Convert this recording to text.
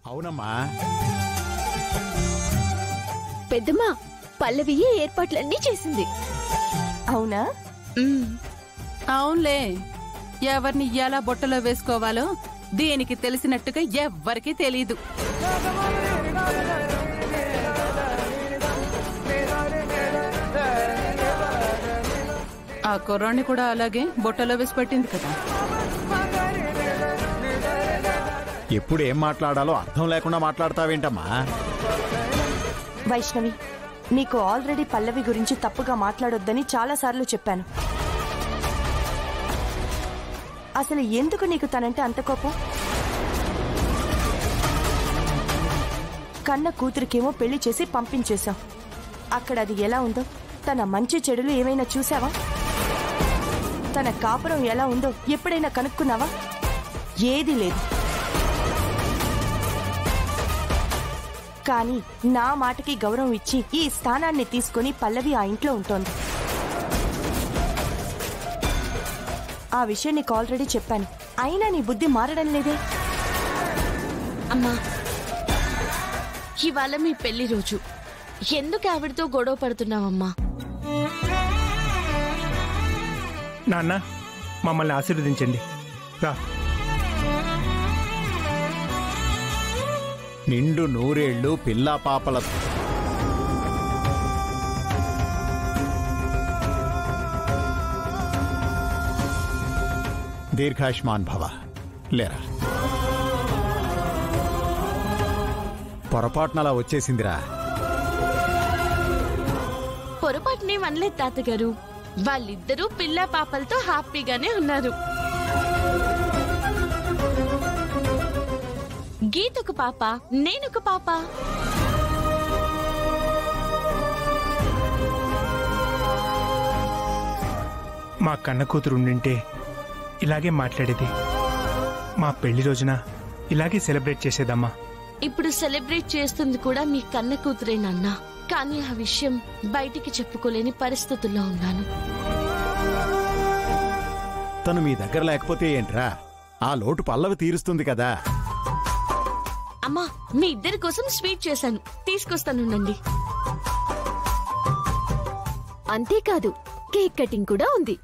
అవునమ్మా. పెద్దమ్మా పల్లవియే ఏర్పాట్లన్నీ చేసింది. అవునా? అవునులే. ఎవరిని ఎలా బొట్టలో వేసుకోవాలో దీనికి తెలిసినట్టుగా ఎవ్వరికీ తెలీదు. ఆ కుర్రాన్ని కూడా అలాగే బొట్టలో వేసి పెట్టింది కదా. ఎప్పుడు ఏం మాట్లాడాలో అర్థం లేకుండా మాట్లాడతావేంటమ్మా? వైష్ణవి, నీకు ఆల్రెడీ పల్లవి గురించి తప్పుగా మాట్లాడొద్దని చాలాసార్లు చెప్పాను. అసలు ఎందుకు నీకు తనంటే అంత కోపం? కన్న కూతురికేమో పెళ్లి చేసి పంపించేశాం. అక్కడ అది ఎలా ఉందో, తన మంచి చెడులు ఏమైనా చూసావా? తన కాపురం ఎలా ఉందో ఎప్పుడైనా కనుక్కున్నావా? ఏదీ లేదు. కానీ నా మాటకి గౌరవం ఇచ్చి ఈ స్థానాన్ని తీసుకుని పల్లవి ఆ ఇంట్లో ఉంటోంది. ఆ విషయం నీకు ఆల్రెడీ చెప్పాను. అయినా నీ బుద్ధి మారడం లేదే. అమ్మా, ఇవాళ మీ పెళ్లి రోజు. ఎందుకు ఆవిడతో గొడవ పడుతున్నావమ్మా? నాన్న, మమ్మల్ని ఆశీర్వదించండి. రా. నిండు నూరేళ్లు పిల్లా పాపల దీర్ఘాయుష్మాన్ భవ. లేరా, పొరపాటునలా వచ్చేసిందిరా. పొరపాటునే వనలేదు తాతగారు. వాళ్ళిద్దరూ పిల్ల పాపలతో హ్యాపీగానే ఉన్నారు. గీతొక పాప, నేనొక పాప. మా కన్న కూతురు ఉండింటే ఇలాగే మాట్లాడేది. మా పెళ్లి రోజున ఇలాగే సెలబ్రేట్ చేసేదమ్మా. ఇప్పుడు సెలబ్రేట్ చేస్తుంది కూడా మీ కన్న కూతురేనన్నా. కానీ ఆ విషయం బయటికి చెప్పుకోలేని పరిస్థితుల్లో ఉన్నాను. తను మీ దగ్గర లేకపోతే ఏంట్రా? ఆ లోటు పల్లవి తీరుస్తుంది కదా. అమ్మా, మీ ఇద్దరి కోసం స్వీట్ చేశాను, తీసుకొస్తానుండండి. అంతేకాదు, కేక్ కటింగ్ కూడా ఉంది.